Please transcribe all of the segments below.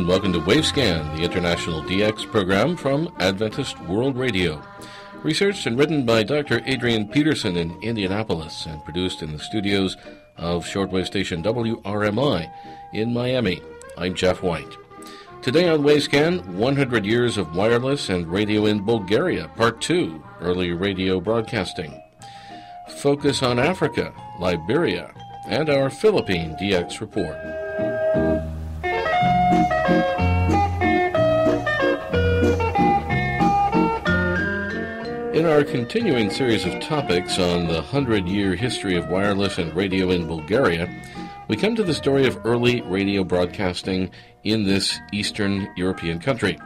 and welcome to Wavescan, the international DX program from Adventist World Radio. Researched and written by Dr. Adrian Peterson in Indianapolis and produced in the studios of shortwave station WRMI in Miami. I'm Jeff White. Today on Wavescan, 100 Years of Wireless and Radio in Bulgaria, Part 2, Early Radio Broadcasting. Focus on Africa, Liberia, and our Philippine DX report. In our continuing series of topics on the 100-year history of wireless and radio in Bulgaria, we come to the story of early radio broadcasting in this Eastern European country.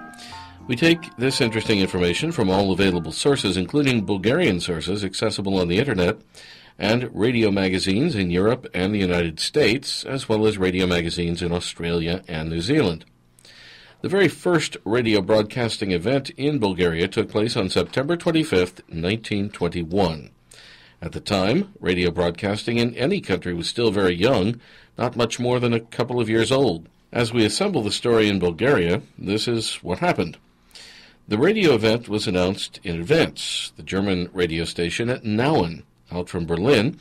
We take this interesting information from all available sources, including Bulgarian sources accessible on the Internet, and radio magazines in Europe and the United States, as well as radio magazines in Australia and New Zealand. The very first radio broadcasting event in Bulgaria took place on September 25th, 1921. At the time, radio broadcasting in any country was still very young, not much more than a couple of years old. As we assemble the story in Bulgaria, this is what happened. The radio event was announced in advance. The German radio station at Nauen, out from Berlin,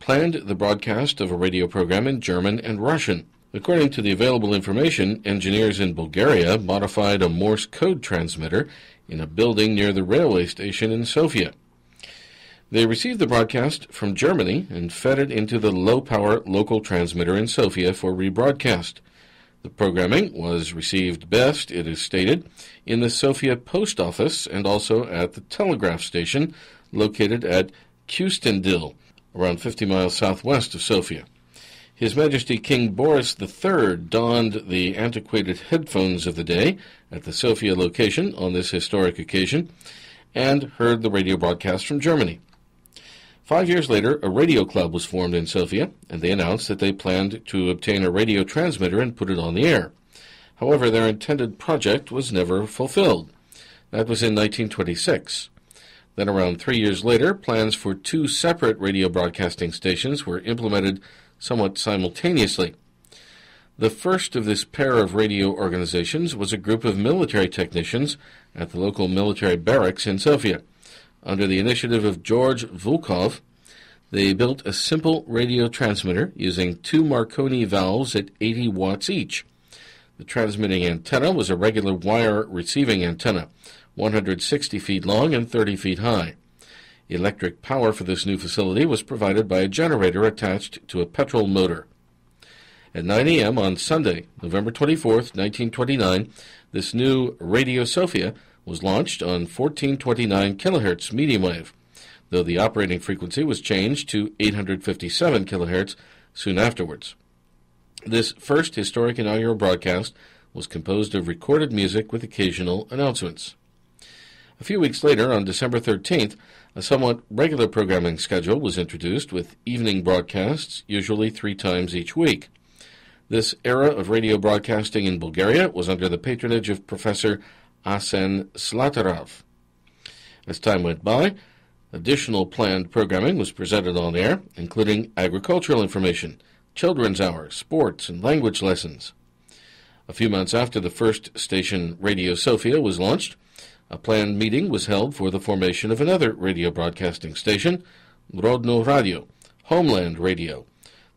planned the broadcast of a radio program in German and Russian. According to the available information, engineers in Bulgaria modified a Morse code transmitter in a building near the railway station in Sofia. They received the broadcast from Germany and fed it into the low-power local transmitter in Sofia for rebroadcast. The programming was received best, it is stated, in the Sofia post office and also at the telegraph station located at Kustendil, around 50 miles southwest of Sofia. His Majesty King Boris III donned the antiquated headphones of the day at the Sofia location on this historic occasion and heard the radio broadcast from Germany. 5 years later, a radio club was formed in Sofia, and they announced that they planned to obtain a radio transmitter and put it on the air. However, their intended project was never fulfilled. That was in 1926. Then around 3 years later, plans for two separate radio broadcasting stations were implemented somewhat simultaneously. The first of this pair of radio organizations was a group of military technicians at the local military barracks in Sofia. Under the initiative of George Volkov, they built a simple radio transmitter using two Marconi valves at 80 watts each. The transmitting antenna was a regular wire receiving antenna, 160 feet long and 30 feet high. Electric power for this new facility was provided by a generator attached to a petrol motor. At 9 a.m. on Sunday, November 24th, 1929, this new Radio Sofia was launched on 1429 kilohertz medium wave, though the operating frequency was changed to 857 kilohertz soon afterwards. This first historic inaugural broadcast was composed of recorded music with occasional announcements. A few weeks later, on December 13th, a somewhat regular programming schedule was introduced with evening broadcasts, usually 3 times each week. This era of radio broadcasting in Bulgaria was under the patronage of Professor Asen Zlatarov. As time went by, additional planned programming was presented on air, including agricultural information, children's hour, sports, and language lessons. A few months after the first station, Radio Sofia, was launched, a planned meeting was held for the formation of another radio broadcasting station, Rodno Radio, Homeland Radio.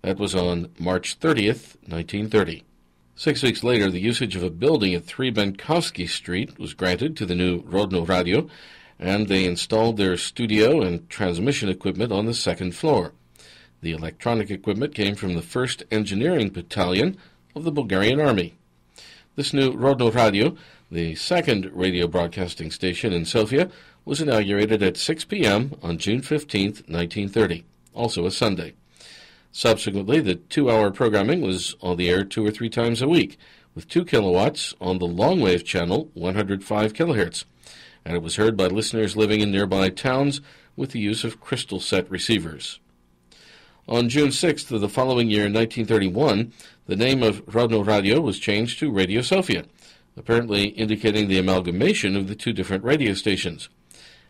That was on March 30th, 1930. 6 weeks later, the usage of a building at 3 Benkovsky Street was granted to the new Rodno Radio, and they installed their studio and transmission equipment on the second floor. The electronic equipment came from the 1st Engineering Battalion of the Bulgarian Army. This new Rodno Radio, the second radio broadcasting station in Sofia, was inaugurated at 6 p.m. on June 15th, 1930, also a Sunday. Subsequently, the 2-hour programming was on the air 2 or 3 times a week, with 2 kilowatts on the long-wave channel, 105 kilohertz, and it was heard by listeners living in nearby towns with the use of crystal set receivers. On June 6th of the following year, 1931, the name of Rodno Radio was changed to Radio Sofia, apparently indicating the amalgamation of the 2 different radio stations.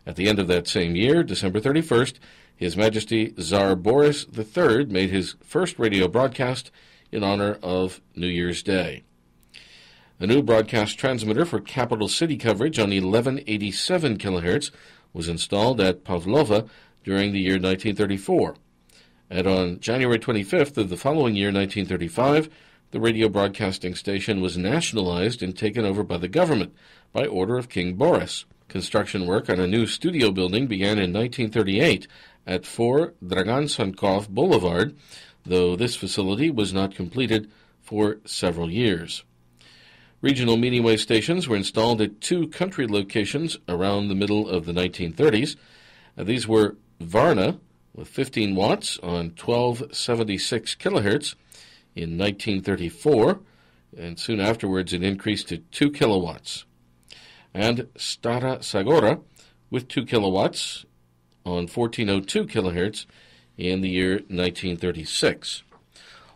At the end of that same year, December 31st, His Majesty Tsar Boris III made his first radio broadcast in honor of New Year's Day. A new broadcast transmitter for capital city coverage on 1187 kilohertz was installed at Pavlova during the year 1934. And on January 25th of the following year, 1935, the radio broadcasting station was nationalized and taken over by the government by order of King Boris. Construction work on a new studio building began in 1938 at 4 Dragan Sankov Boulevard, though this facility was not completed for several years. Regional medium wave stations were installed at 2 country locations around the middle of the 1930s. These were Varna, with 15 watts on 1276 kilohertz in 1934, and soon afterwards it increased to 2 kilowatts. And Stara Zagora, with 2 kilowatts on 1402 kilohertz in the year 1936.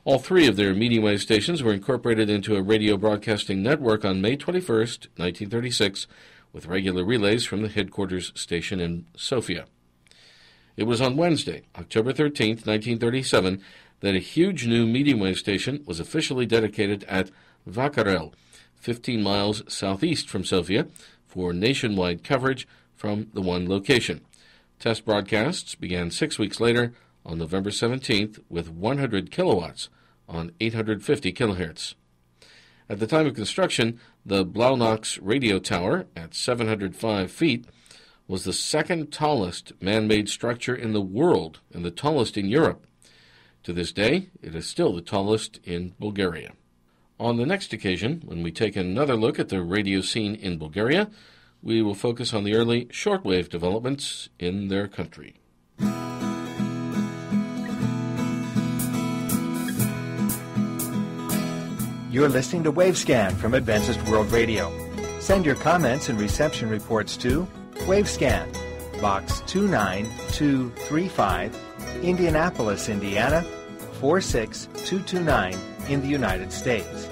All 3 of their medium wave stations were incorporated into a radio broadcasting network on May 21st, 1936, with regular relays from the headquarters station in Sofia. It was on Wednesday, October 13th, 1937, that a huge new medium wave station was officially dedicated at Vakarel, 15 miles southeast from Sofia, for nationwide coverage from the one location. Test broadcasts began 6 weeks later on November 17th with 100 kilowatts on 850 kilohertz. At the time of construction, the Blaunox radio tower at 705 feet was the second tallest man-made structure in the world and the tallest in Europe. To this day, it is still the tallest in Bulgaria. On the next occasion, when we take another look at the radio scene in Bulgaria, we will focus on the early shortwave developments in their country. You're listening to Wavescan from Adventist World Radio. Send your comments and reception reports to Wavescan, Box 29235, Indianapolis, Indiana, 46229 in the United States.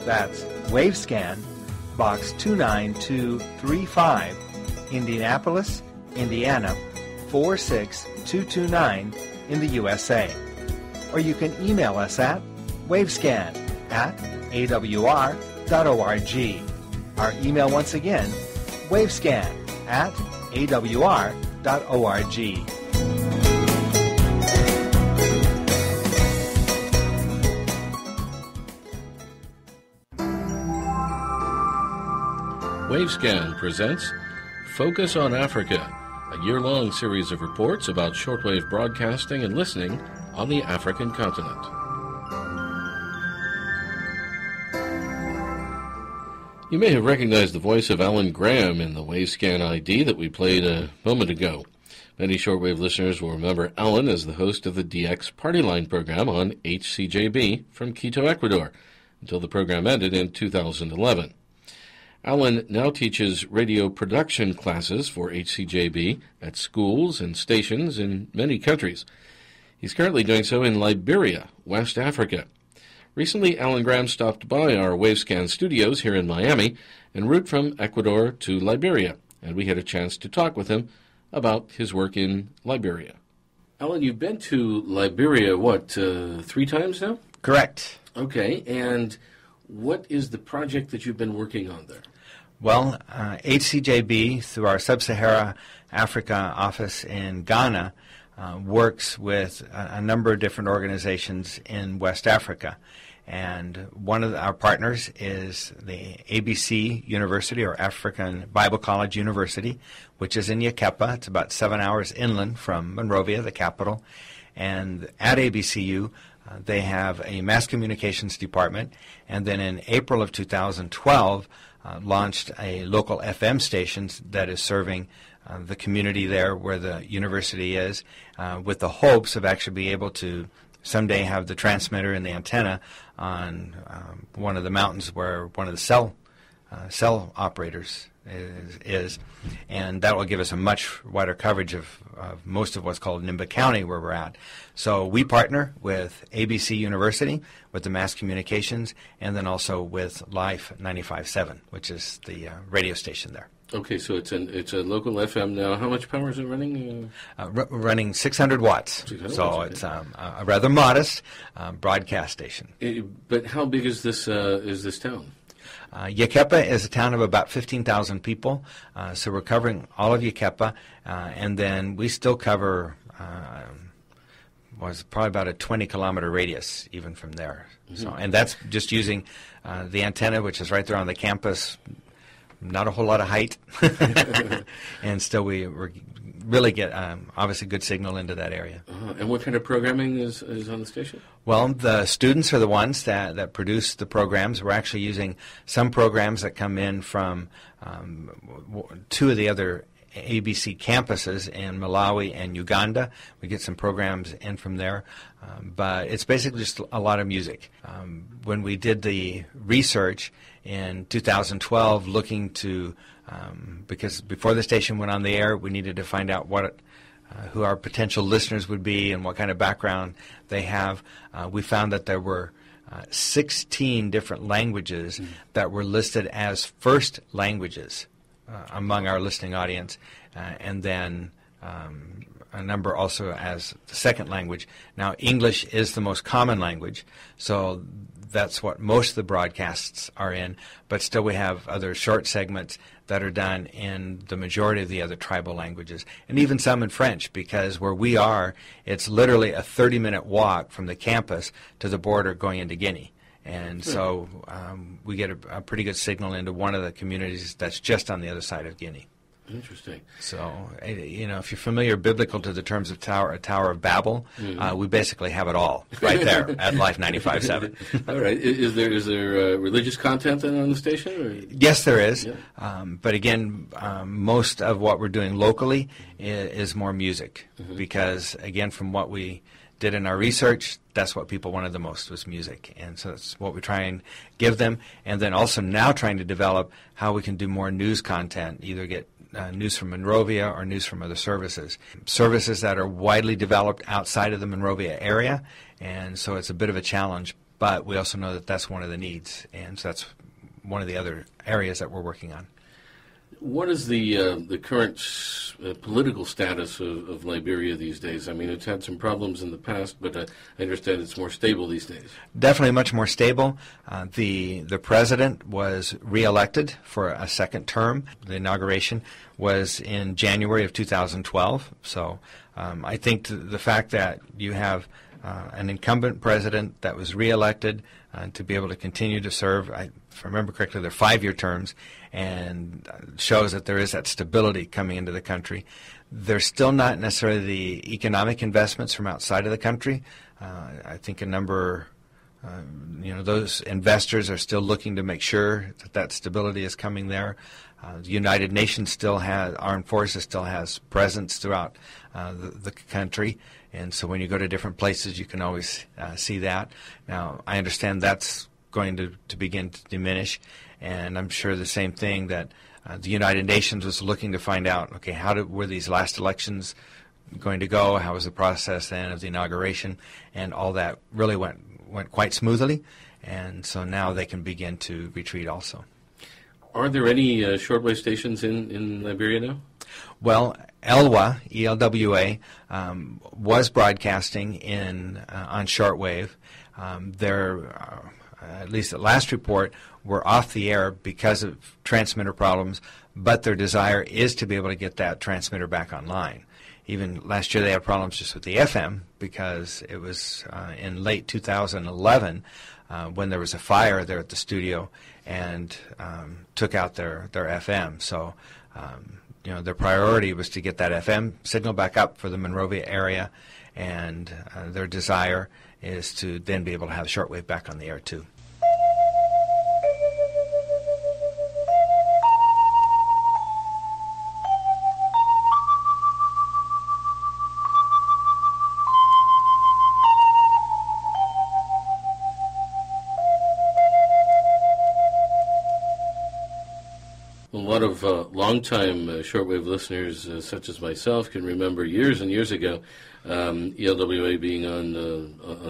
That's Wavescan, Box 29235, Indianapolis, Indiana, 46229 in the USA. Or you can email us at wavescan@awr.org. Our email once again, wavescan@awr.org. Wavescan presents Focus on Africa, a year-long series of reports about shortwave broadcasting and listening on the African continent. You may have recognized the voice of Alan Graham in the Wavescan ID that we played a moment ago. Many shortwave listeners will remember Alan as the host of the DX Party Line program on HCJB from Quito, Ecuador, until the program ended in 2011. Alan now teaches radio production classes for HCJB at schools and stations in many countries. He's currently doing so in Liberia, West Africa. Recently, Alan Graham stopped by our Wavescan studios here in Miami en route from Ecuador to Liberia, and we had a chance to talk with him about his work in Liberia. Alan, you've been to Liberia, 3 times now? Correct. Okay, and what is the project that you've been working on there? Well, HCJB, through our Sub-Sahara Africa office in Ghana, works with a number of different organizations in West Africa. And one of our partners is the ABC University, or African Bible College University, which is in Yakepa. It's about 7 hours inland from Monrovia, the capital. And at ABCU, they have a mass communications department. And then in April of 2012, launched a local FM station that is serving the community there where the university is, with the hopes of actually being able to someday have the transmitter and the antenna on one of the mountains where one of the cell operators is, and that will give us a much wider coverage of most of what's called Nimba County where we're at. So we partner with ABC University, with the mass communications, and then also with Life 95.7, which is the radio station there. Okay, so it's a local FM now. How much power is it running? Running 600 watts. 600 so watts, okay. It's a rather modest broadcast station. But how big is this town? Yekepa is a town of about 15,000 people, so we're covering all of Yekepa, and then we still cover was probably about a 20-kilometer radius even from there. Mm-hmm. So, and that's just using the antenna, which is right there on the campus. Not a whole lot of height, and still we really get obviously good signal into that area. And what kind of programming is on the station? Well, the students are the ones that produce the programs. We're actually using some programs that come in from two of the other ABC campuses in Malawi and Uganda. We get some programs in from there, but it's basically just a lot of music. When we did the research in 2012, looking to, because before the station went on the air, we needed to find out who our potential listeners would be and what kind of background they have. We found that there were 16 different languages that were listed as first languages among our listening audience, and then a number also as the second language. Now, English is the most common language, so that's what most of the broadcasts are in, but still we have other short segments that are done in the majority of the other tribal languages, and even some in French, because where we are, it's literally a 30-minute walk from the campus to the border going into Guinea. And so we get a pretty good signal into one of the communities that's just on the other side of Guinea. Interesting. So, if you're familiar biblical to the terms of a Tower of Babel, we basically have it all right there at Life 95.7. All right. Is there religious content then on the station? Or? Yes, there is. Yeah. But again, most of what we're doing locally is more music, because, again, from what we did in our research, that's what people wanted the most, was music. And so that's what we try and give them. And then also now trying to develop how we can do more news content, either get news from Monrovia or news from other services that are widely developed outside of the Monrovia area. And so it's a bit of a challenge, but we also know that that's one of the needs. And so that's one of the other areas that we're working on. What is the current political status of Liberia these days? I mean, it's had some problems in the past, but I understand it's more stable these days. Definitely much more stable. The president was reelected for a second term. The inauguration was in January of 2012. So I think the fact that you have an incumbent president that was reelected to be able to continue to serve, if I remember correctly, they're 5-year terms, and shows that there is that stability coming into the country. There's still not necessarily the economic investments from outside of the country. I think a number, those investors are still looking to make sure that stability is coming there. The United Nations still has, Armed Forces still has presence throughout the country. And so when you go to different places, you can always see that. Now, I understand that's going to begin to diminish, and I'm sure the same thing that the United Nations was looking to find out, okay, were these last elections going to go? How was the process then of the inauguration? And all that really went quite smoothly, and so now they can begin to retreat also. Are there any shortwave stations in Liberia now? Well, ELWA, E-L-W-A, was broadcasting on shortwave. They're, at least at last report, were off the air because of transmitter problems, but their desire is to be able to get that transmitter back online. Even last year they had problems just with the FM because it was in late 2011 when there was a fire there at the studio and took out their FM. So their priority was to get that FM signal back up for the Monrovia area, and their desire is to then be able to have shortwave back on the air too. A lot of longtime shortwave listeners, such as myself, can remember years and years ago ELWA being on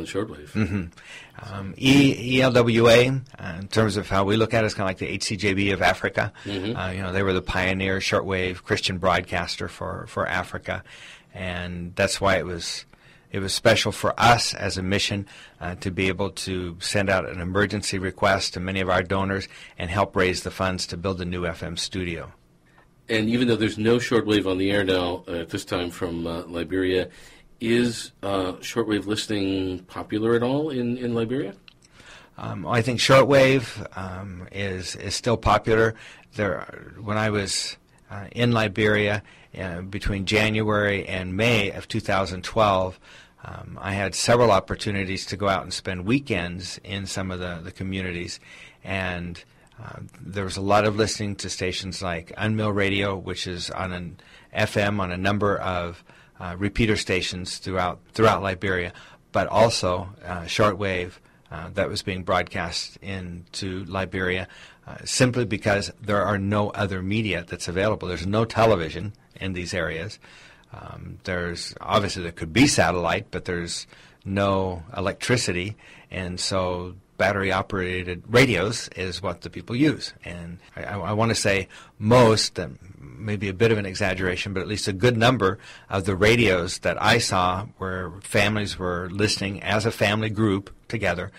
shortwave. Mm-hmm. ELWA, in terms of how we look at it, is kind of like the HCJB of Africa. Mm-hmm. They were the pioneer shortwave Christian broadcaster for Africa, and that's why it was it was special for us as a mission to be able to send out an emergency request to many of our donors and help raise the funds to build a new FM studio. And even though there's no shortwave on the air now at this time from Liberia, is shortwave listening popular at all in Liberia? I think shortwave is still popular. When I was in Liberia between January and May of 2012, I had several opportunities to go out and spend weekends in some of the communities, and there was a lot of listening to stations like Unmill Radio, which is on an FM on a number of repeater stations throughout Liberia, but also shortwave that was being broadcast into Liberia, simply because there are no other media that's available. There's no television in these areas. Obviously there could be satellite, but there's no electricity, and so battery-operated radios is what the people use. And I want to say most, maybe a bit of an exaggeration, but at least a good number of the radios that I saw where families were listening as a family group together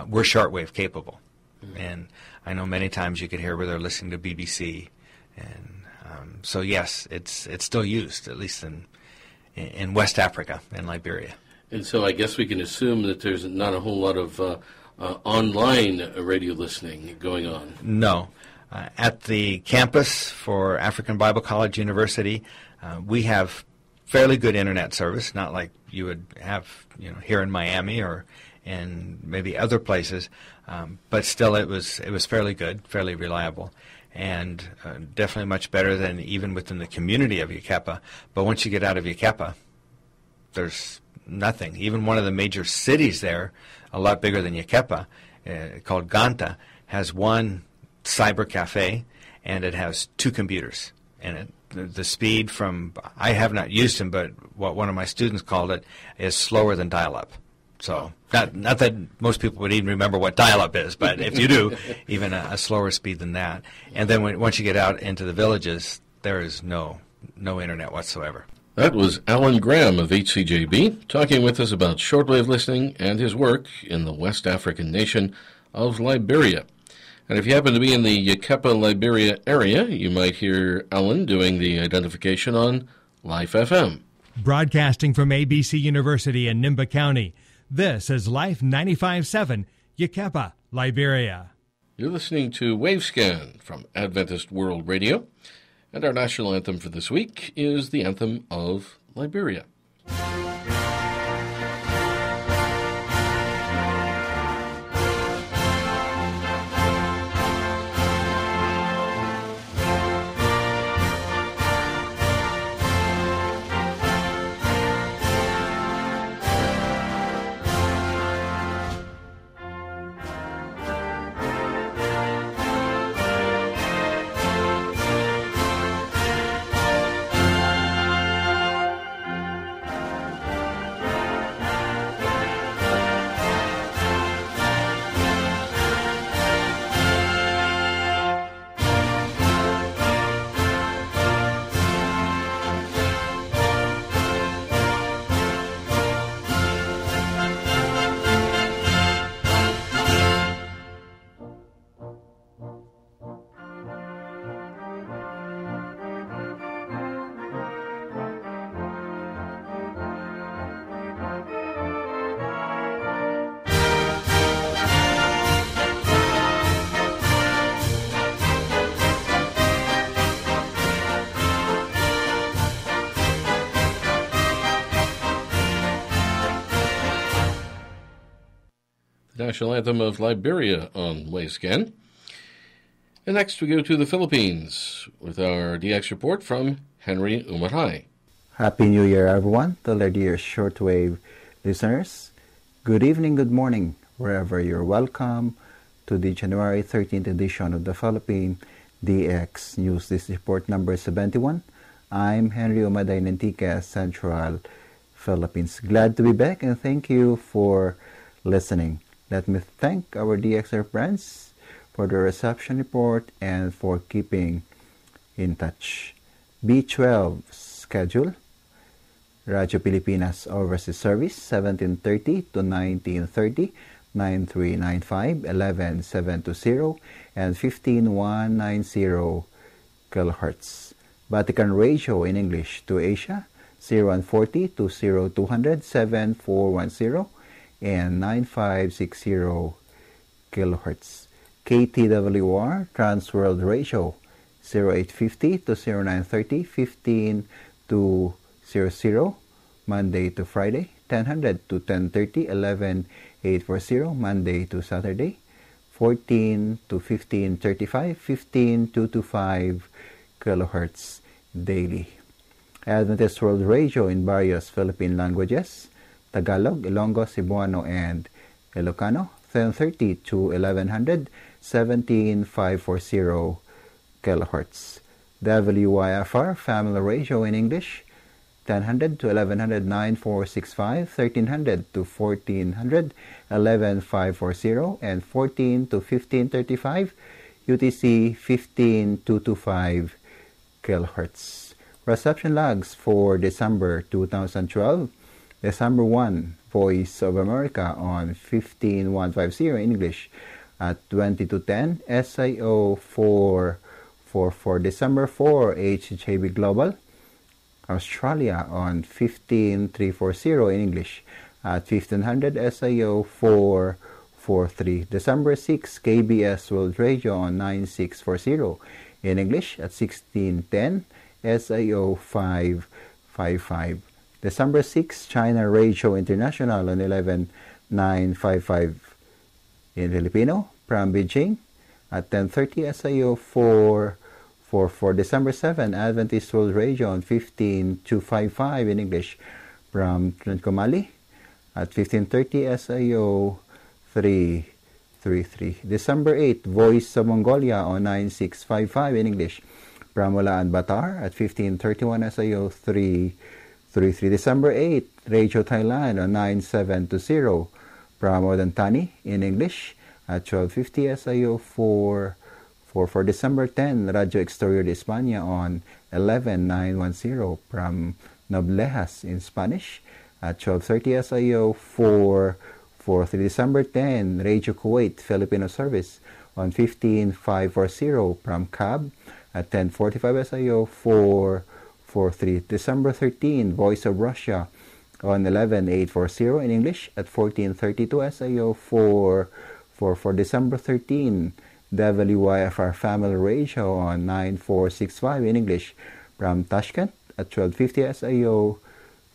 were shortwave capable. Mm-hmm. And I know many times you could hear where they're listening to BBC. And so yes, it's still used, at least in West Africa and Liberia. And so I guess we can assume that there's not a whole lot of online radio listening going on. No. At the campus for African Bible College University, we have fairly good internet service, not like you would have here in Miami or in maybe other places, but still it was fairly good, fairly reliable, and definitely much better than even within the community of Yekepa. But once you get out of Yekepa, there's nothing. Even one of the major cities there, a lot bigger than Yekepa, called Ganta, has one cyber cafe, and it has 2 computers. And the speed from, I have not used them, but what one of my students called it, is slower than dial-up. So not that most people would even remember what dial-up is, but if you do, even a slower speed than that. And then once you get out into the villages, there is no internet whatsoever. That was Alan Graham of HCJB talking with us about shortwave listening and his work in the West African nation of Liberia. And if you happen to be in the Yekepa, Liberia area, you might hear Alan doing the identification on Life FM. Broadcasting from ABC University in Nimba County, this is Life 95.7, Yekepa, Liberia. You're listening to Wavescan from Adventist World Radio. And our national anthem for this week is the Anthem of Liberia. National Anthem of Liberia on Wavescan. And next we go to the Philippines with our DX report from Henry Umaray. Happy New Year, everyone, to the dear shortwave listeners. Good evening, good morning, wherever you're welcome to the January 13th edition of the Philippine DX News. This is report number 71. I'm Henry Umaday, Nantique, Central Philippines. Glad to be back, and thank you for listening. Let me thank our DXR friends for the reception report and for keeping in touch. B12 schedule Radyo Pilipinas Overseas Service, 1730 to 1930, 9395, 11720, and 15190 kHz. Vatican Radio in English to Asia, 0140 20200 7410 and 9560 kHz. KTWR Transworld Radio, 0850 to 0930 15200, Monday to Friday, 1000 to 1030, 11840, Monday to Saturday, 14 to 1535, 15225 kHz daily. Adventist World Radio in various Philippine languages, Tagalog, Ilonggo, Cebuano, and Ilocano, 1030 to 1100, 17540 kHz. WYFR Family Radio in English, 1000 to 1100, 9465, 1300 to 1400, 11540, and 14 to 1535, UTC 15225 kHz. Reception logs for December 2012. December 1, Voice of America on 15150 in English at 2210, SIO 444. December 4, HJB Global, Australia on 15340 in English at 1500, SIO 443. December 6, KBS World Radio on 9640 in English at 1610, SIO 555. December 6, China Radio International on 11955 in Filipino from Beijing at 1030, SIO 444. December 7, Adventist World Radio on 15255 in English from Trincomalee at 1530, SIO 333. December 8, Voice of Mongolia on 9655 in English from Mulaan Batar at 1531, SIO 333. December 8, Radio Thailand on 9720 from Odantani in English at 1250, SIO 444. December 10, Radio Exterior de España on 11910 from Noblejas in Spanish at 1230, SIO 443. December 10, Radio Kuwait Filipino Service on 15540 from Cab at 1045, SIO 443. December 13, Voice of Russia on 11840 in English at 1432, SIO 444. December 13, WYFR Family Radio on 9465 in English from Tashkent at 1250, SIO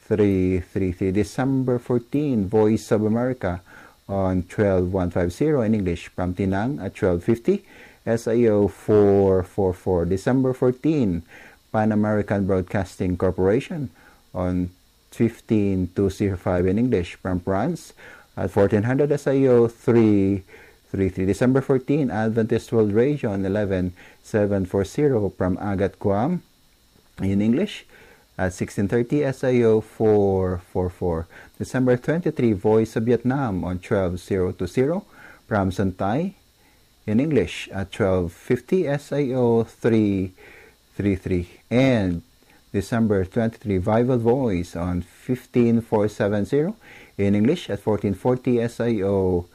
333. December 14, Voice of America on 12150 in English from Tinang at 1250, SIO 444. December 14, Pan American Broadcasting Corporation on 15205 in English from France at 1400, SIO 333. December 14, Adventist World Radio on 11740 from Agat, Guam in English at 1630, SIO 444. December 23, Voice of Vietnam on 12020 from Santay in English at 1250, SIO 333. And December 23, Vival Voice on 15470 in English at 1440, SIO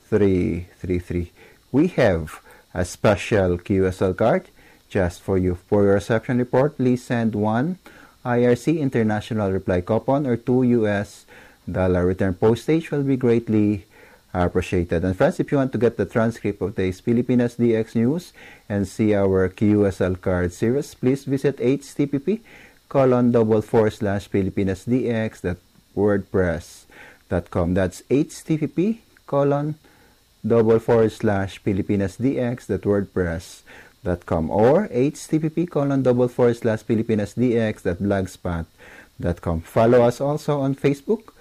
333. We have a special QSL card just for you. For your reception report, please send 1 IRC International Reply Coupon or $2 US return postage will be greatly appreciated. And friends, if you want to get the transcript of today's Pilipinas DX News and see our QSL card series, please visit http://filipinasdx.wordpress.com. That's http://filipinasdx.wordpress.com or http://filipinasdx.blogspot.com. Follow us also on Facebook,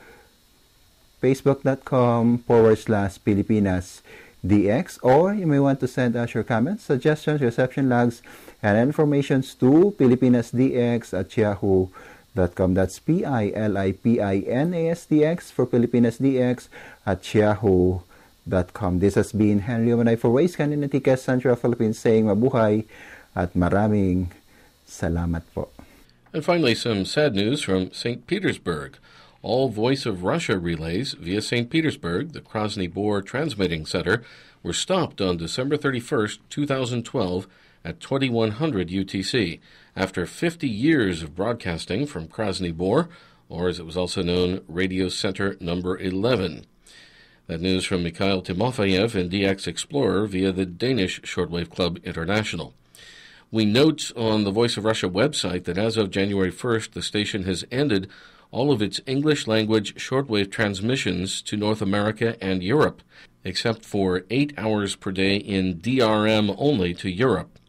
facebook.com/FilipinasDX, or you may want to send us your comments, suggestions, reception logs, and informations to filipinasdx@yahoo.com. That's PILIPINASDX for filipinasdx@yahoo.com. This has been Henry Omanay for Ways Caniniticas Central Philippines saying mabuhay at maraming salamat po. And finally, some sad news from St. Petersburg. All Voice of Russia relays via St. Petersburg, the Krasny Bor Transmitting Center, were stopped on December 31st, 2012 at 2100 UTC after 50 years of broadcasting from Krasny Bor, or as it was also known, Radio Center Number 11. That news from Mikhail Timofeyev and DX Explorer via the Danish Shortwave Club International. We note on the Voice of Russia website that as of January 1st, the station has ended all of its English-language shortwave transmissions to North America and Europe, except for 8 hours per day in DRM only to Europe.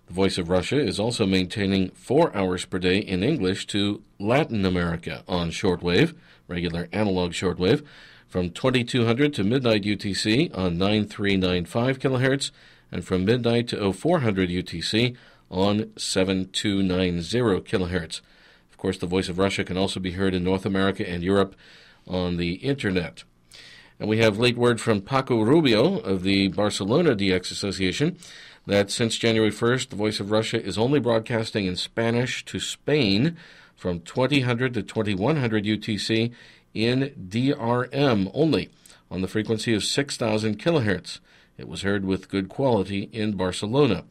The Voice of Russia is also maintaining 4 hours per day in English to Latin America on shortwave, regular analog shortwave, from 2200 to midnight UTC on 9395 kHz, and from midnight to 0400 UTC on 7290 kHz. Of course, the Voice of Russia can also be heard in North America and Europe on the Internet. And we have late word from Paco Rubio of the Barcelona DX Association that since January 1st, the Voice of Russia is only broadcasting in Spanish to Spain from 2000 to 2100 UTC in DRM only on the frequency of 6,000 kilohertz. It was heard with good quality in Barcelona.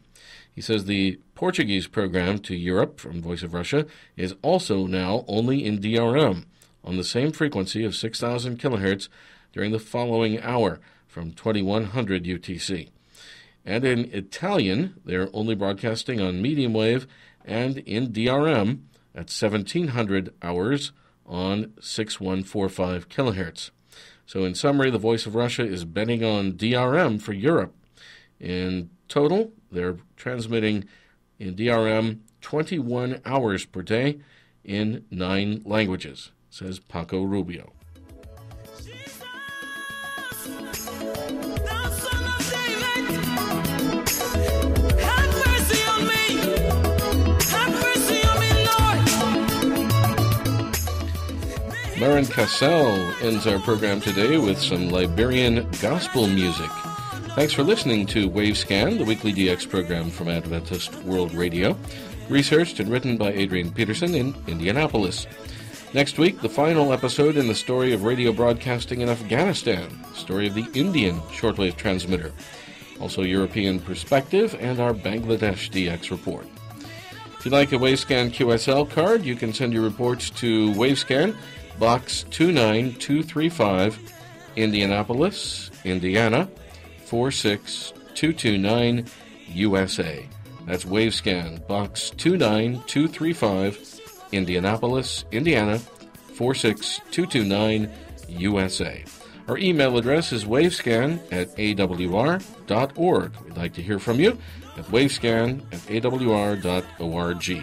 He says the Portuguese program to Europe from Voice of Russia is also now only in DRM on the same frequency of 6,000 kilohertz during the following hour from 2100 UTC. And in Italian, they're only broadcasting on medium wave and in DRM at 1700 hours on 6145 kilohertz. So in summary, the Voice of Russia is betting on DRM for Europe. In total, they're transmitting in DRM 21 hours per day in 9 languages, says Paco Rubio. Maren Cassell ends our program today with some Liberian gospel music. Thanks for listening to Wavescan, the weekly DX program from Adventist World Radio, researched and written by Adrian Peterson in Indianapolis. Next week, the final episode in the story of radio broadcasting in Afghanistan, the story of the Indian shortwave transmitter, also European perspective, and our Bangladesh DX report. If you'd like a Wavescan QSL card, you can send your reports to Wavescan, Box 29235, Indianapolis, Indiana, 46229, USA. That's Wavescan, Box 29235, Indianapolis, Indiana, 46229, USA. Our email address is wavescan@awr.org. We'd like to hear from you at wavescan@awr.org.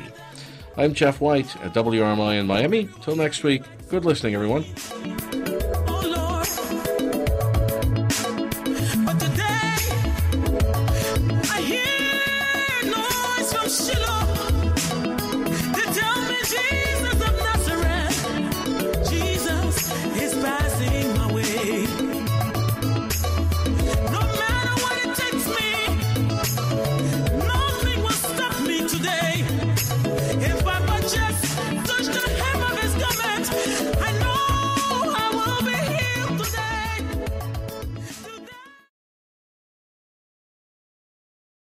I'm Jeff White at WRMI in Miami. Till next week, good listening, everyone.